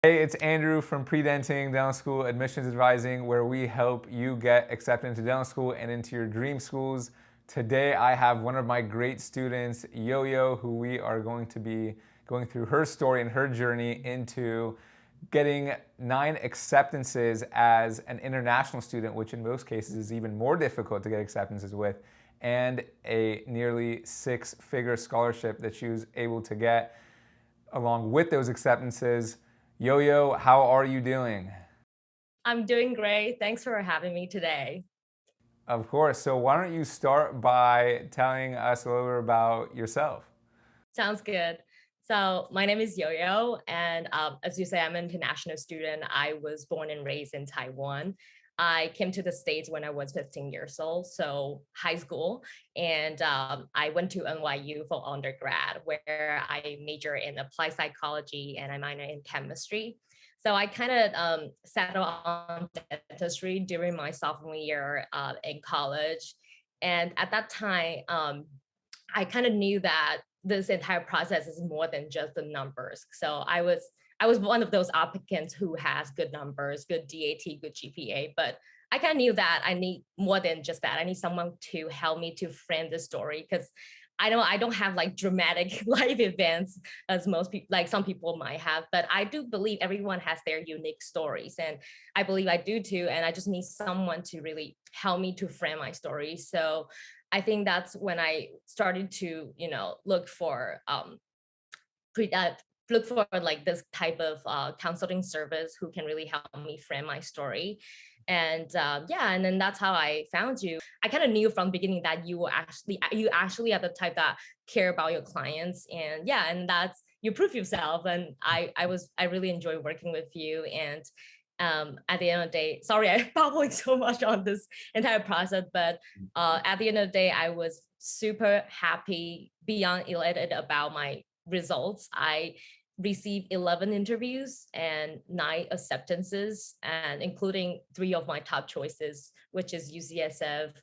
Hey, it's Andrew from Predenting, Dental School Admissions Advising, where we help you get accepted into dental school and into your dream schools. Today, I have one of my great students, Yoyo, who we are going to be going through her story and her journey into getting 9 acceptances as an international student, which in most cases is even more difficult to get acceptances with, and a nearly 6-figure scholarship that she was able to get along with those acceptances. Yo-Yo, how are you doing? I'm doing great. Thanks for having me today. Of course. So why don't you start by telling us a little bit about yourself? Sounds good. So my name is Yoyo, and as you say, I'm an international student. I was born and raised in Taiwan. I came to the States when I was 15 years old, so high school, and I went to NYU for undergrad, where I major in applied psychology and I minor in chemistry. So I kind of settled on dentistry during my sophomore year in college, and at that time, I kind of knew that this entire process is more than just the numbers. So I was one of those applicants who has good numbers, good DAT, good GPA, but I kind of knew that I need more than just that. I need someone to help me to frame the story because I don't have like dramatic life events as most people like some people might have, but I do believe everyone has their unique stories, and I believe I do too. And I just need someone to really help me to frame my story. So I think that's when I started to, look for pre- uh, look for like this type of consulting service who can really help me frame my story. And yeah, and then that's how I found you. I kind of knew from the beginning that you actually are the type that care about your clients, and yeah, and that's you prove yourself. And I really enjoy working with you. And at the end of the day, sorry, I'm babbling so much on this entire process, but at the end of the day, I was super happy, beyond elated about my results. I received 11 interviews and 9 acceptances, and including 3 of my top choices, which is UCSF,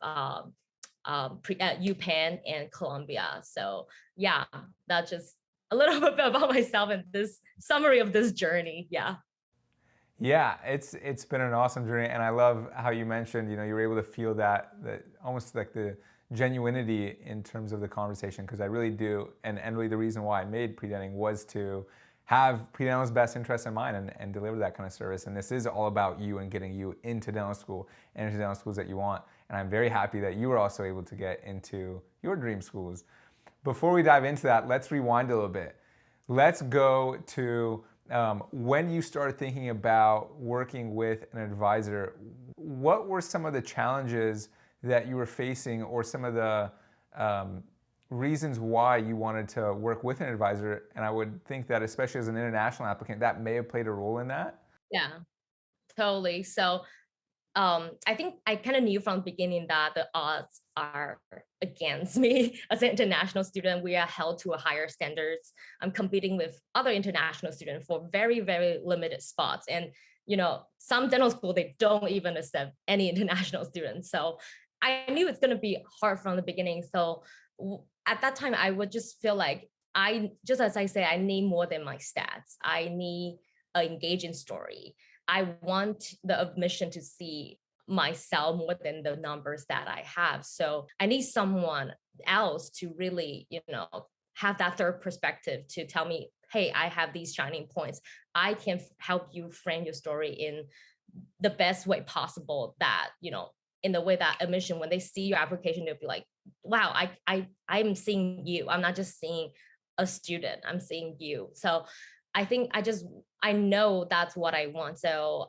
UPenn, and Columbia. So yeah, that's just a little bit about myself and this summary of this journey. Yeah. Yeah, it's been an awesome journey, and I love how you mentioned, you were able to feel that almost like the genuinity in terms of the conversation, because I really do, and really the reason why I made Predenting was to have Predenting's best interests in mind and deliver that kind of service. And this is all about you and getting you into dental school and into dental schools that you want. And I'm very happy that you were also able to get into your dream schools. Before we dive into that, let's rewind a little bit. Let's go to when you started thinking about working with an advisor. What were some of the challenges that you were facing, or some of the reasons why you wanted to work with an advisor? And I would think that, especially as an international applicant, that may have played a role in that. Yeah, totally. So I think I kind of knew from the beginning that the odds are against me. As an international student, we are held to a higher standards. I'm competing with other international students for very, very limited spots. And, some dental school, they don't even accept any international students. So I knew it's going to be hard from the beginning. So at that time, I would just feel like just as I say, I need more than my stats. I need an engaging story. I want the admission to see myself more than the numbers that I have. So I need someone else to really, have that third perspective to tell me, hey, I have these shining points. I can help you frame your story in the best way possible, that, in the way that admission, when they see your application, they'll be like, wow, I'm seeing you. I'm not just seeing a student, I'm seeing you. So I think I know that's what I want. So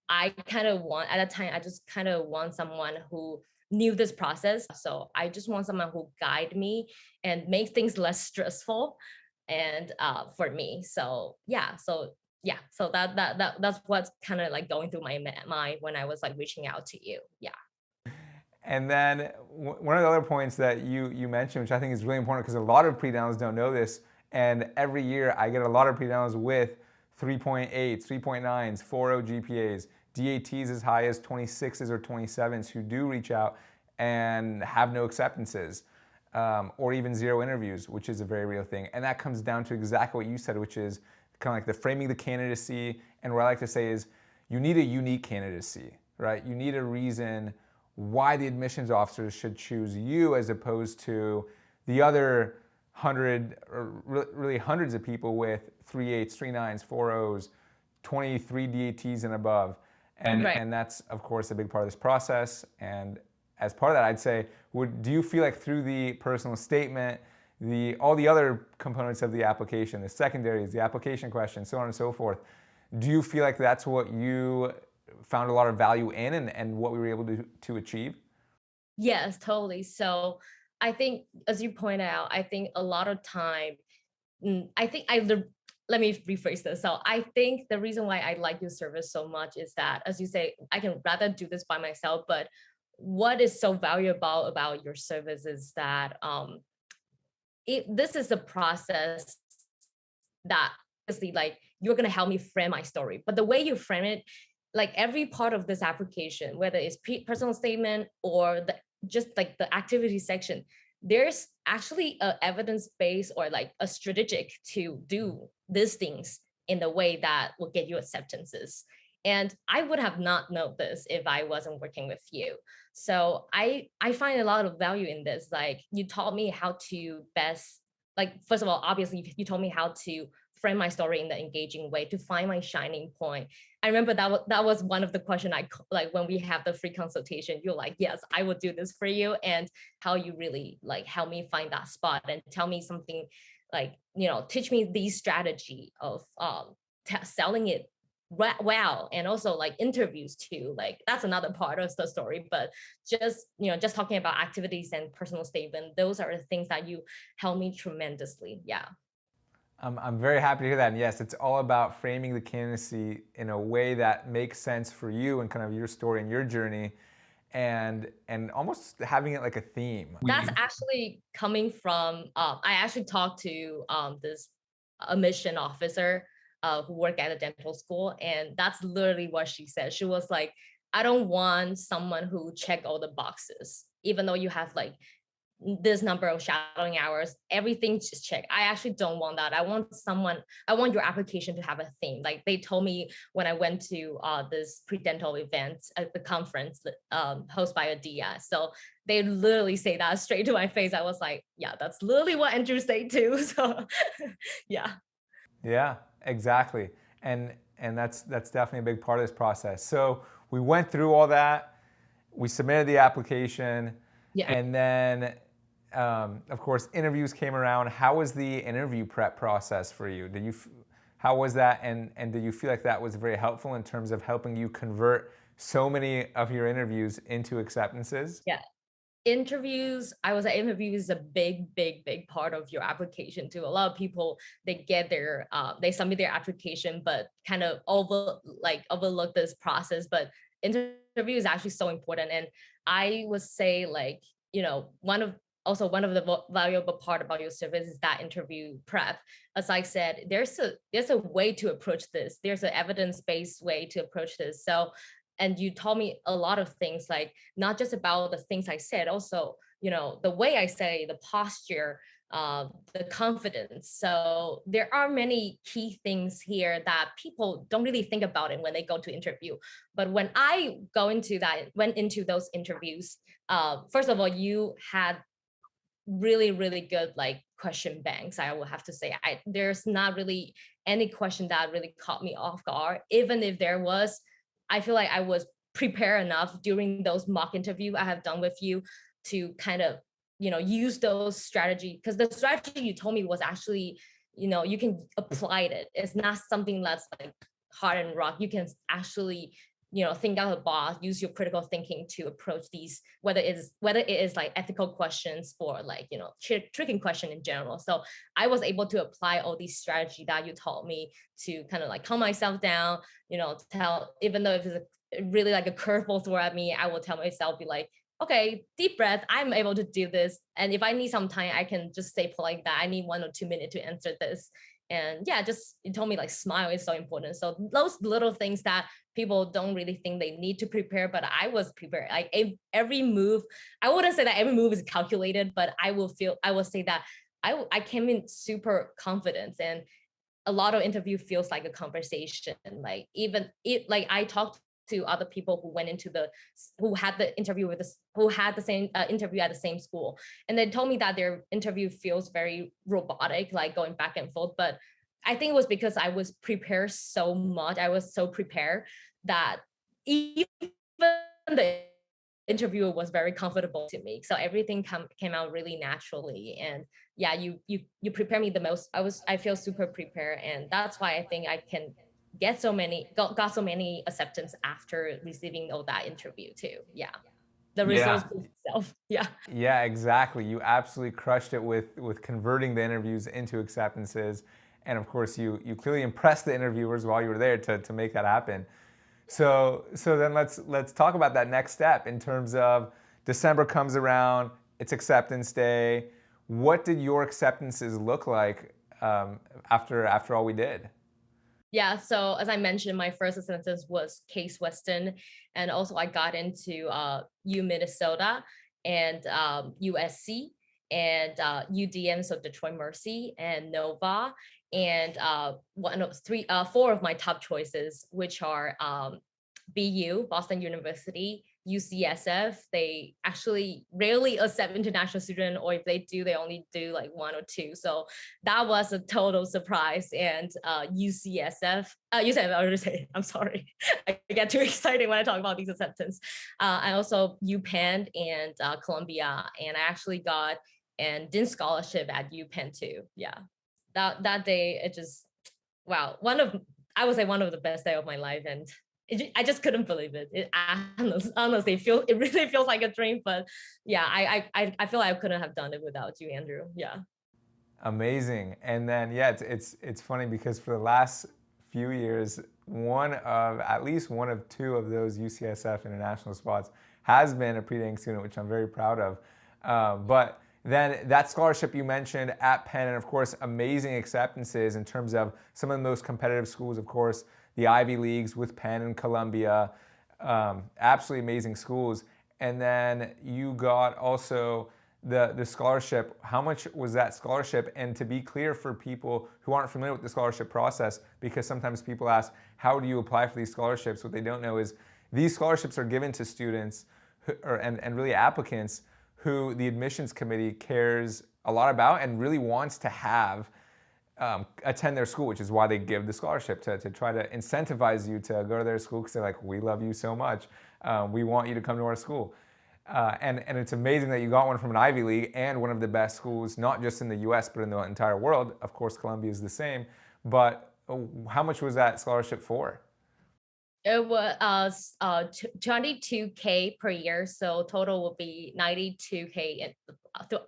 I kind of want at a time, I just kind of want someone who knew this process. So I just want someone who guide me and make things less stressful and for me. So so that's what's kind of like going through my mind when I was like reaching out to you. Yeah. And then one of the other points that you mentioned, which I think is really important, because a lot of pre-downs don't know this, and every year I get a lot of pre-downs with 3.8, 3.9s, 4.0 GPAs, DATs as high as 26s or 27s who do reach out and have no acceptances, or even 0 interviews, which is a very real thing. And that comes down to exactly what you said, which is kind of like the framing the candidacy. And what I like to say is you need a unique candidacy, right? You need a reason why the admissions officers should choose you as opposed to the other 100 or really hundreds of people with 3.8s, 3.9s, 4.0s, 23 DATs and above. Right. And that's, of course, a big part of this process. And as part of that, I'd say, do you feel like through the personal statement, all the other components of the application, the secondaries, the application questions, so on and so forth, do you feel like that's what you found a lot of value in and what we were able to achieve? Yes, totally. So I think, as you point out, I think a lot of time, I think let me rephrase this. So I think the reason why I like your service so much is that, as you say, I can rather do this by myself, but what is so valuable about your service is that this is a process that obviously like you're going to help me frame my story, but the way you frame it, like every part of this application, whether it's personal statement or just like the activity section, there's actually a evidence base or like a strategic to do these things in the way that will get you acceptances. And I would have not known this if I wasn't working with you. So I find a lot of value in this. Like you taught me how to best, like first of all, obviously you told me how to frame my story in the engaging way to find my shining point. I remember that was one of the questions like when we have the free consultation. You're like, yes, I will do this for you, and how you really like help me find that spot and tell me something like teach me the strategy of selling it well, and also like interviews too. Like that's another part of the story, but just talking about activities and personal statement, those are the things that you help me tremendously. Yeah. I'm very happy to hear that. And yes, it's all about framing the candidacy in a way that makes sense for you and kind of your story and your journey, and almost having it like a theme. That's actually coming from, I actually talked to this admission officer who worked at a dental school, and that's literally what she said. She was like, I don't want someone who check all the boxes, even though you have like this number of shadowing hours, everything just check. I actually don't want that. I want your application to have a theme. Like they told me when I went to this pre-dental event at the conference hosted by AADSAS. So they literally say that straight to my face. I was like, yeah, that's literally what Andrew said too. So yeah. Yeah, exactly. And that's definitely a big part of this process. So we went through all that, we submitted the application, Yeah. and then of course interviews came around. How was the interview prep process for you? How was that, and did you feel like that was very helpful in terms of helping you convert so many of your interviews into acceptances? Yeah. I was at interviews is a big part of your application too. A lot of people, they submit their application but kind of overlook this process, but interview is actually so important. And I would say like one of the valuable part about your service is that interview prep. As I said, there's a way to approach this. There's an evidence-based way to approach this. So, and you told me a lot of things, like not just about the things I said, also the way I say, the posture, the confidence. So there are many key things here that people don't really think about it when they go to interview. But when I went into those interviews, first of all, you had really good like question banks. I will have to say, there's not really any question that really caught me off guard. Even if there was, I feel like I was prepared enough during those mock interview I have done with you to kind of use those strategy, because the strategy you told me was actually you can apply it. It's not something that's like hard and rock. You can actually think out of the box, use your critical thinking to approach these, whether it is like ethical questions or like tricking question in general. So I was able to apply all these strategy that you taught me to kind of like calm myself down, even though if it's really like a curveball throw at me, I will tell myself, be like, okay, deep breath, I'm able to do this, and if I need some time, I can just say polite that I need 1 or 2 minutes to answer this. And yeah, just you told me like smile is so important. So those little things that people don't really think they need to prepare, but I was prepared. Like every move, I wouldn't say that every move is calculated, but I will say that I came in super confident. And a lot of interview feels like a conversation. Like even it, like I talked to other people who went into the who had the interview with this who had the same interview at the same school, and they told me that their interview feels very robotic, like going back and forth. But I think it was because I was prepared so much. I was so prepared that even the interviewer was very comfortable to me. So everything came out really naturally. And yeah, you prepare me the most. I feel super prepared, and that's why I think I can got so many acceptance after receiving all that interview too. Yeah, the results Yeah. itself. Yeah. Yeah, exactly. You absolutely crushed it with converting the interviews into acceptances. And of course, you clearly impressed the interviewers while you were there to make that happen. So then let's talk about that next step in terms of December comes around, it's acceptance day. What did your acceptances look like after all we did? Yeah, so as I mentioned, my first acceptance was Case Western, and also I got into U Minnesota and USC and UDM, so Detroit Mercy and Nova, and four of my top choices, which are BU, Boston University, UCSF. They actually rarely accept international student, or if they do, they only do like one or two. So that was a total surprise. And UCSF, UCSF, I already say, I'm sorry, I get too excited when I talk about these acceptance. I also UPenn and Columbia, and I actually got an DIN scholarship at UPenn too. Yeah, that day it just wow, I would say one of the best day of my life, and I just couldn't believe it. Honestly, it really feels like a dream. But yeah, I feel like I couldn't have done it without you, Andrew. Yeah. Amazing. And then yeah, it's funny because for the last few years, at least one of two of those UCSF international spots has been a Predenting student, which I'm very proud of. But then that scholarship you mentioned at Penn, and of course, amazing acceptances in terms of some of the most competitive schools, of course, the Ivy Leagues with Penn and Columbia, absolutely amazing schools. And then you got also the scholarship. How much was that scholarship? And to be clear for people who aren't familiar with the scholarship process, because sometimes people ask, how do you apply for these scholarships? What they don't know is these scholarships are given to students and really applicants who the admissions committee cares a lot about and really wants to have attend their school, which is why they give the scholarship to try to incentivize you to go to their school, because they're like, we love you so much. We want you to come to our school. And it's amazing that you got one from an Ivy League and one of the best schools, not just in the US, but in the entire world. Of course, Columbia is the same. But how much was that scholarship for? It was 22K per year, so total would be 92K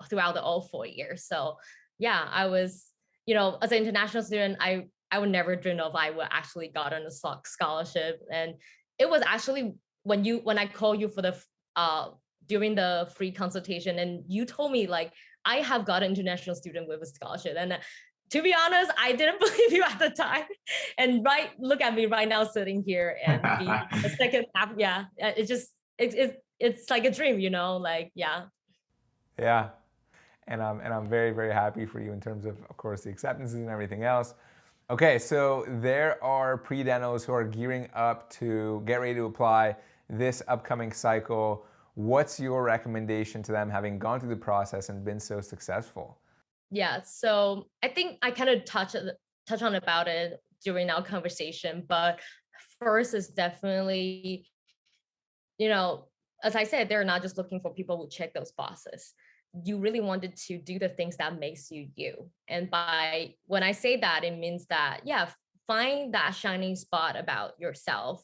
throughout the all 4 years. So yeah, I was, as an international student, I would never dream of I would actually gotten a scholarship. And it was actually when I called you for the during the free consultation, and you told me like I have got an international student with a scholarship. And to be honest, I didn't believe you at the time. And look at me right now sitting here and be a second half. Yeah, it's like a dream, like yeah. Yeah. And I'm very, very happy for you in terms of course, the acceptances and everything else. Okay, so there are pre-denos who are gearing up to get ready to apply this upcoming cycle. What's your recommendation to them, having gone through the process and been so successful? Yeah, so I think I kind of touch on about it during our conversation, but first is definitely, you know, as I said, they're not just looking for people who check those boxes. You really wanted to do the things that makes you you. And by when I say that, it means that, yeah, find that shining spot about yourself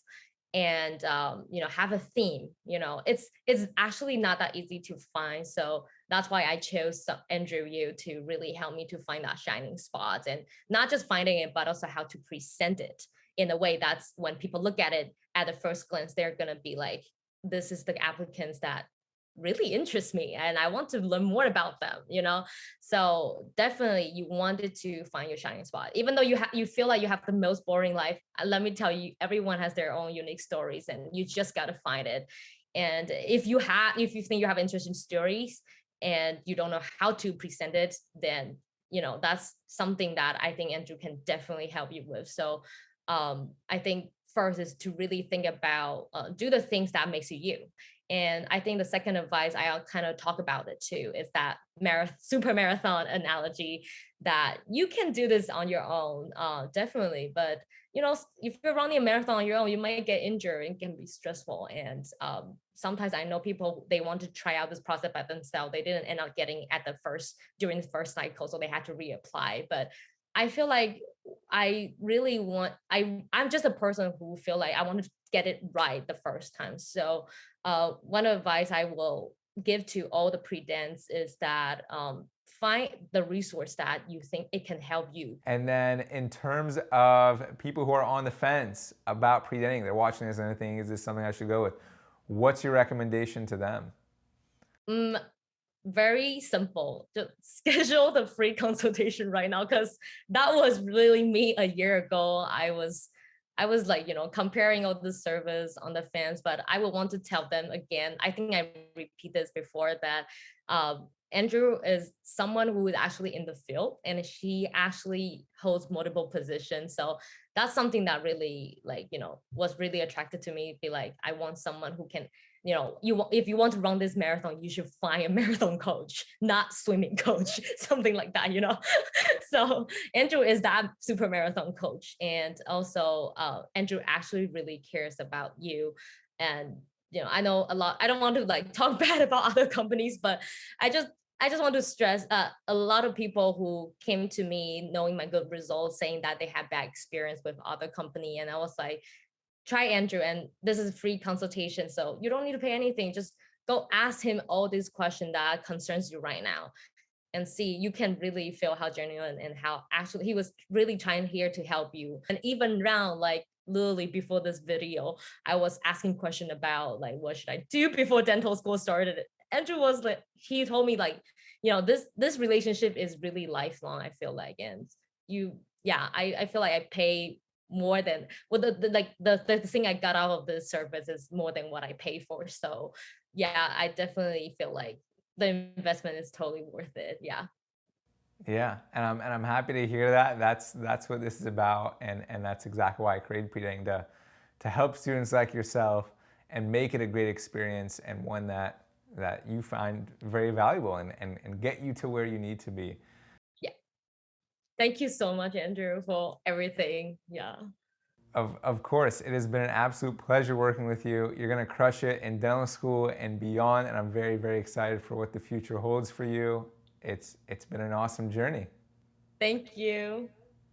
and have a theme. It's actually not that easy to find. So that's why I chose Andrew Yu to really help me to find that shining spot, and not just finding it, but also how to present it in a way that's when people look at it at the first glance, they're gonna be like, this is the applicants that really interest me and I want to learn more about them. So definitely you wanted to find your shining spot, even though you feel like you have the most boring life. Let me tell you, everyone has their own unique stories and you just got to find it. And if you think you have interesting stories and you don't know how to present it, then that's something that I think Andrew can definitely help you with. So I think first is to really think about do the things that makes you you. And I think the second advice, I'll kind of talk about it too, is that super marathon analogy, that you can do this on your own, definitely. But if you're running a marathon on your own, you might get injured and it can be stressful. And sometimes I know people, they want to try out this process by themselves. They didn't end up getting at during the first cycle, so they had to reapply. But I feel like I'm just a person who feel like I want to get it right the first time. So one advice I will give to all the predents is that find the resource that you think it can help you. And then in terms of people who are on the fence about predenting, they're watching this and they're thinking, is this something I should go with? What's your recommendation to them? Very simple. Just schedule the free consultation right now, because that was really me a year ago. I was like, comparing all the service on the fence, but I would want to tell them again. I think I repeat this before, that Andrew is someone who is actually in the field, and she actually holds multiple positions. So that's something that really, was really attracted to me. Be like, I want someone who can, if you want to run this marathon, you should find a marathon coach, not swimming coach, something like that. So Andrew is that super marathon coach. And also Andrew actually really cares about you. And I know a lot, I don't want to talk bad about other companies, but I just want to stress a lot of people who came to me knowing my good results, saying that they had bad experience with other company. And I was like, try Andrew, and this is a free consultation. So you don't need to pay anything. Just go ask him all these questions that concerns you right now, and see, you can really feel how genuine and how actually he was really trying here to help you. And even now, literally before this video, I was asking question about what should I do before dental school started. Andrew was like, he told me this relationship is really lifelong, I feel like. And I feel like I pay more than the thing I got out of this service is more than what I pay for. So yeah, I definitely feel like the investment is totally worth it. Yeah. Yeah, and I'm happy to hear that. That's what this is about, and that's exactly why I created Predenting, to help students like yourself and make it a great experience, and one that you find very valuable, and get you to where you need to be. Yeah. Thank you so much, Andrew, for everything. Yeah. Of course, it has been an absolute pleasure working with you. You're going to crush it in dental school and beyond, and I'm very, very excited for what the future holds for you. It's been an awesome journey. Thank you.